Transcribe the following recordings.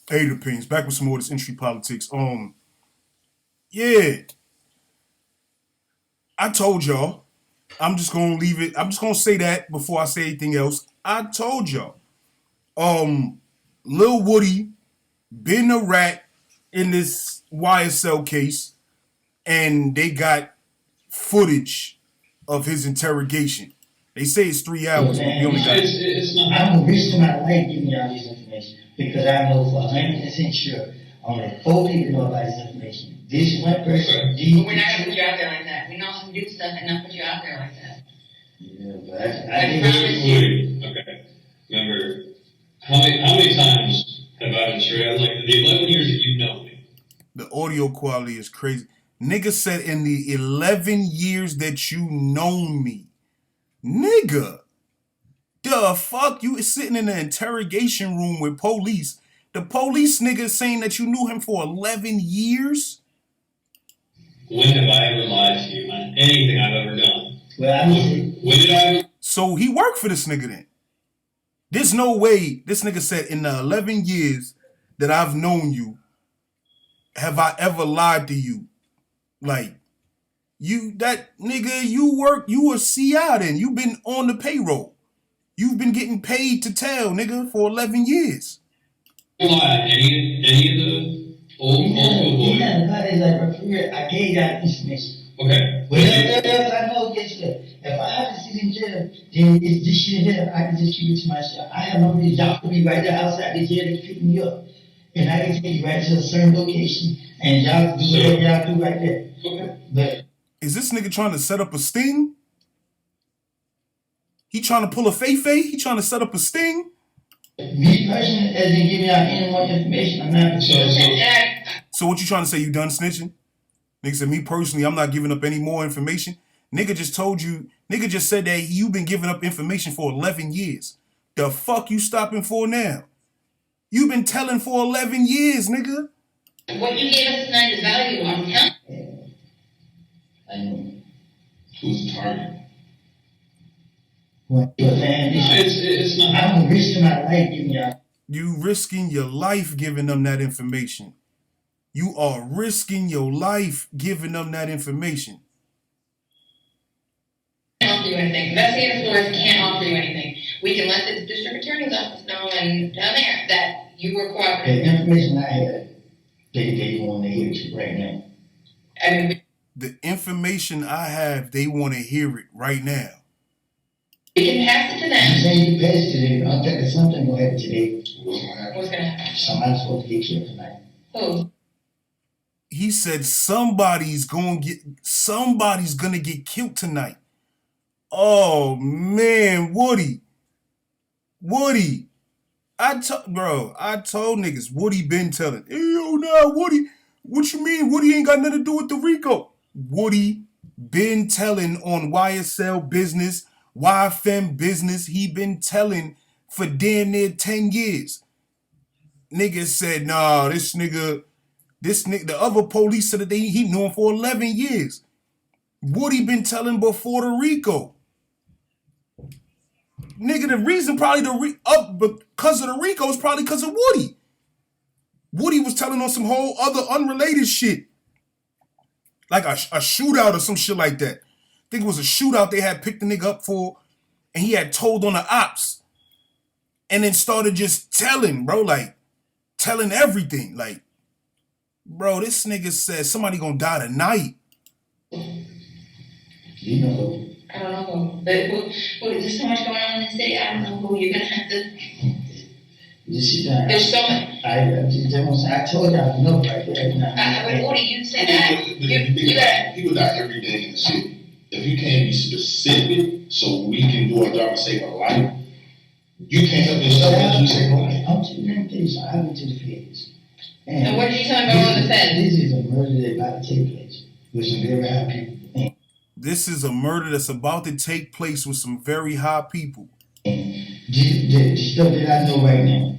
Hey, the Pings. Back with some more of this industry politics. Yeah, I told y'all. I'm just gonna leave it. I'm just gonna say that before I say anything else. I told y'all. Um, Lil Woody been a rat in this YSL case, and they got footage of his interrogation. They say it's 3 hours, but we only got. It's not. I'm risking my life giving y'all this information because I know for 100% sure only 4 people know about this information. This one person. But we're not gonna put you out there like that. We know how to do stuff and not put you out there like that. Yeah, but I promise you. Okay. Remember, how many times have I been straight out? Like the 11 years that you know me. The audio quality is crazy. Nigga said in the 11 years that you known me. Nigga. The fuck? You is sitting in an interrogation room with police. The police nigga saying that you knew him for 11 years? When have I ever lied to you on anything I've ever done? Well, I mean, when did I? So he worked for this nigga then. There's no way this nigga said in the 11 years that I've known you, have I ever lied to you? Like, that nigga, you a CI then. You been on the payroll. You've been getting paid to tell, nigga, for 11 years. Lie. Any of the old school boys? I gave y'all information. Okay. Whatever else I know, guess what? If I have to sit in jail, then it's this shit here, I can just keep it to myself. I have no reason. Y'all could be right there outside the jail to pick me up. And I can take you right to a certain location, and y'all do whatever y'all do right there. Okay. But is this nigga trying to set up a sting? He trying to pull a Fei-Fei? He trying to set up a sting? Me personally, as in giving y'all any more information, I'm not So what you trying to say? You done snitching? Nigga said, me personally, I'm not giving up any more information. Nigga just told you, nigga just said that you been giving up information for 11 years. The fuck you stopping for now? You been telling for 11 years, nigga. What you gave us tonight is valuable. I'm telling you. I know. Who's the target? What you're saying? It's not. I'm risking my life giving y'all. You risking your life giving them that information. You are risking your life giving them that information. Can't offer you anything. Investigator Flores can't offer you anything. We can let the district attorney's office know and down there that you were cooperating. The information I have, they want to hear it right now. I mean, The information I have, they want to hear it right now. we can pass it to You them. say you pass it today, but I'm thinking something will happen today. What's gonna happen? Somebody's supposed to get killed tonight. Who? He said somebody's gonna get killed tonight. Oh man, Woody. I told niggas, Woody been telling. Hey, yo, nah, Woody. What you mean? Woody ain't got nothing to do with the Rico. Woody been telling on YSL business, YFM business. He been telling for damn near 10 years. Niggas said, nah, this nigga, the other police said that he knew him for 11 years. Woody been telling before the Rico. Nigga, the reason probably because of the Rico is probably because of Woody. Woody was telling on some whole other unrelated shit. Like a shootout or some shit like that. I think it was a shootout they had picked the nigga up for, and he had told on the ops. And then started just telling, bro, like, telling everything. Like, bro, this nigga said somebody gonna die tonight. You know. I don't know. But there's so much going on in the city. I don't know who you're gonna have to. Just sit down. There's so much. I told y'all no right there. But what do you say that? You got. People die every day in the city. If you can't be specific so we can do our job and save a life, you can't help yourself until you save a life. I'm to you. I went to the feds. And what did you tell me about the feds? This is a murder that's about to take place with some very high people. This is a murder that's about to take place with some very high people. The stuff that I know right now,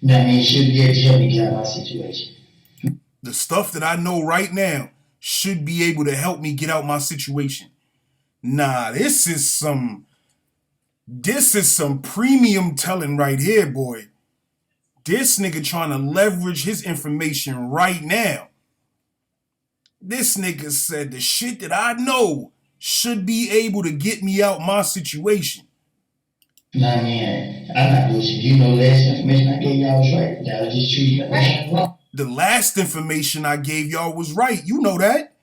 that means should be able to help me get out of my situation. The stuff that I know right now should be able to help me get out my situation. Nah, this is some premium telling right here, boy. This nigga trying to leverage his information right now. This nigga said the shit that I know should be able to get me out my situation. Nah, man, I'm not bullshit. You know, last information I gave y'all was right. Y'all was just treating it Right. wrong. The last information I gave y'all was right. You know that.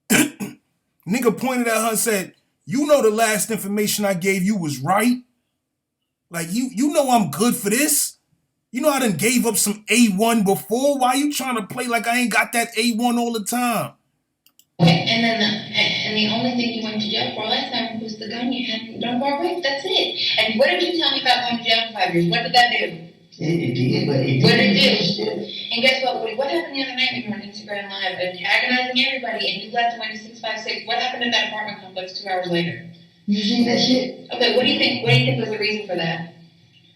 Nigga pointed at her and said, you know the last information I gave you was right? Like, you know I'm good for this? You know I done gave up some A1 before? Why you trying to play like I ain't got that A1 all the time? And then the only thing you went to jail for last time was the gun you had done for rape. That's it. And what did you tell me about going to jail for 5 years? What did that do? It did, but it What did it did. do? And guess what, Woody? What happened the other night when you were on Instagram Live antagonizing everybody and you left and went to 656? What happened in that apartment complex 2 hours later? You seen that shit? Okay, what do you think? What do you think was the reason for that?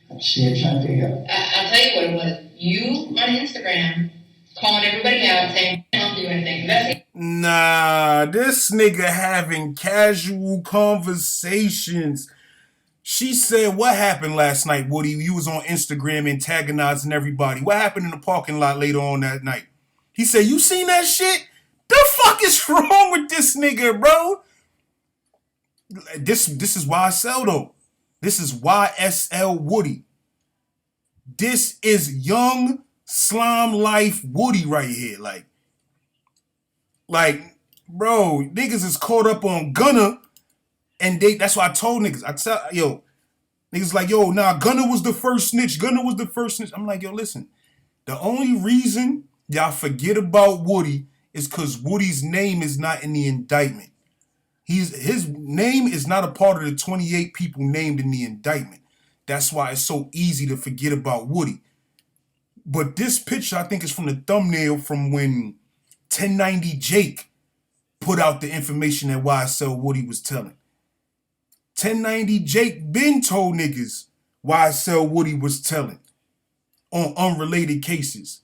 I'm still trying to figure out. I'll tell you what it was. You on Instagram calling everybody out saying I don't do anything. That's it. Nah, this nigga having casual conversations. She said, what happened last night, Woody? You was on Instagram antagonizing everybody. What happened in the parking lot later on that night? He said, you seen that shit? The fuck is wrong with this nigga, bro? This is YSL though. This is YSL Woody. This is young slime life Woody right here. Like, bro, niggas is caught up on Gunna, and that's why I told niggas. Niggas like, yo, nah, Gunna was the first snitch. Gunna was the first snitch. I'm like, yo, listen. The only reason y'all forget about Woody is because Woody's name is not in the indictment. His name is not a part of the 28 people named in the indictment. That's why it's so easy to forget about Woody. But this picture, I think, is from the thumbnail from when 1090 Jake put out the information that YSL Woody was telling. 1090 Jake been told niggas YSL Woody was telling on unrelated cases.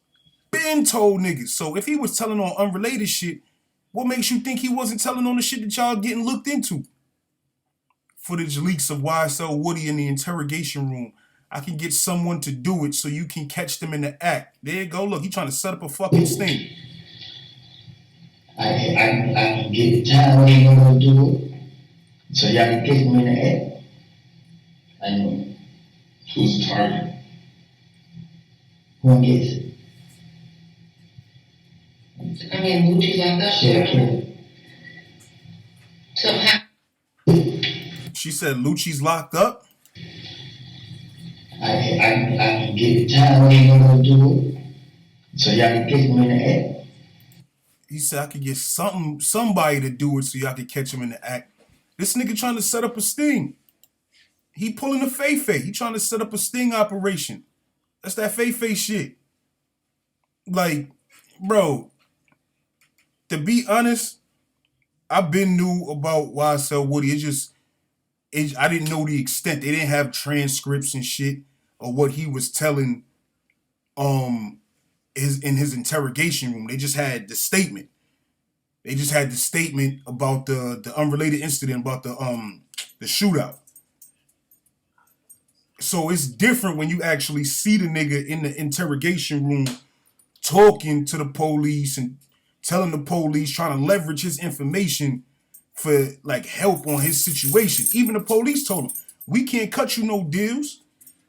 Been told niggas. So if he was telling on unrelated shit, what makes you think he wasn't telling on the shit that y'all getting looked into? Footage leaks of YSL Woody in the interrogation room. I can get someone to do it so you can catch them in the act. There you go. Look, he trying to set up a fucking sting. I can get the time when you're gonna do it. So y'all can catch me in the act. I know. Who's the target? Who gets it? I mean, Lucci's locked up. Shit, So how? She said Lucci's locked up. I can get the time when you're gonna do it. So y'all can catch me in the act. He said I could get somebody to do it so y'all could catch him in the act. This nigga trying to set up a sting. He pulling a Feifei. He trying to set up a sting operation. That's that Feifei shit. Like, bro, to be honest, I've been new about YSL Woody. I didn't know the extent. They didn't have transcripts and shit of what he was telling in his interrogation room. They just had the statement. They just had the statement about the unrelated incident about the shootout. So it's different when you actually see the nigga in the interrogation room talking to the police and telling the police, trying to leverage his information for like help on his situation. Even the police told him, we can't cut you no deals.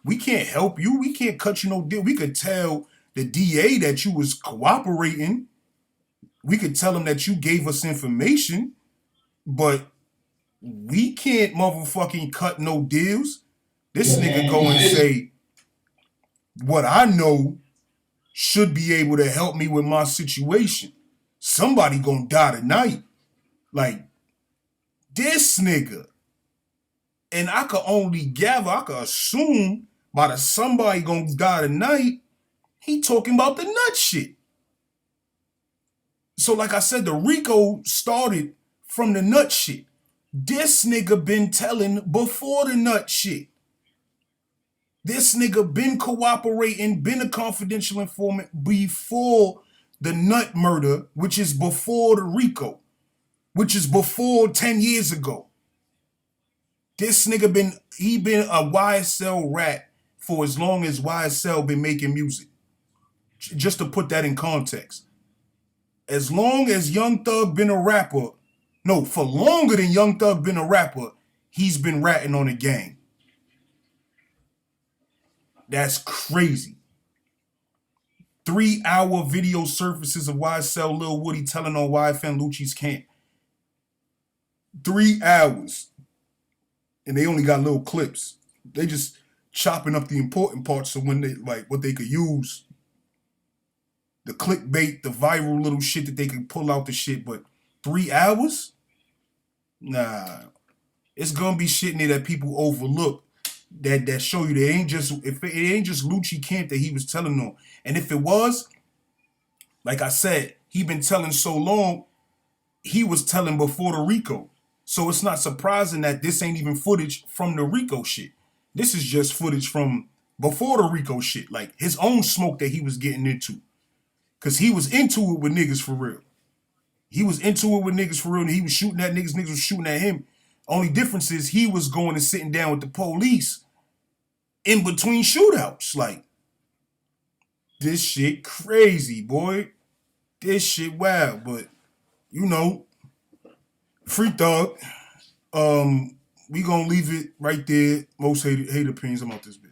We can't help you. We can't cut you no deal. We could tell the DA that you was cooperating. We could tell him that you gave us information, but we can't motherfucking cut no deals. This nigga go and say, what I know should be able to help me with my situation. Somebody gonna die tonight. Like, this nigga. And I could only gather, I could assume by the somebody gonna die tonight, he talking about the nut shit. So like I said, the RICO started from the nut shit. This nigga been telling before the nut shit. This nigga been cooperating, been a confidential informant before the nut murder, which is before the RICO, which is before 10 years ago. This nigga been a YSL rat for as long as YSL been making music. Just to put that in context. As long as Young Thug been a rapper, no, for longer than Young Thug been a rapper, he's been ratting on the game. That's crazy. 3-hour video surfaces of YSL Lil Woody telling on YFN Lucci's camp. 3 hours. And they only got little clips. They just chopping up the important parts so when they like what they could use. The clickbait, the viral little shit that they could pull out the shit, but 3 hours? Nah. It's gonna be shit in there that people overlook that show you that it ain't just Lucci Camp that he was telling on. And if it was, like I said, he been telling so long, he was telling before the Rico. So it's not surprising that this ain't even footage from the Rico shit. This is just footage from before the Rico shit, like his own smoke that he was getting into. Cause he was into it with niggas for real. He was into it with niggas for real, and he was shooting at niggas, niggas was shooting at him. Only difference is he was going and sitting down with the police in between shootouts. Like, this shit crazy, boy. This shit wild, but you know, Free Thug. We gonna leave it right there. Most hated opinions. I'm out this bitch.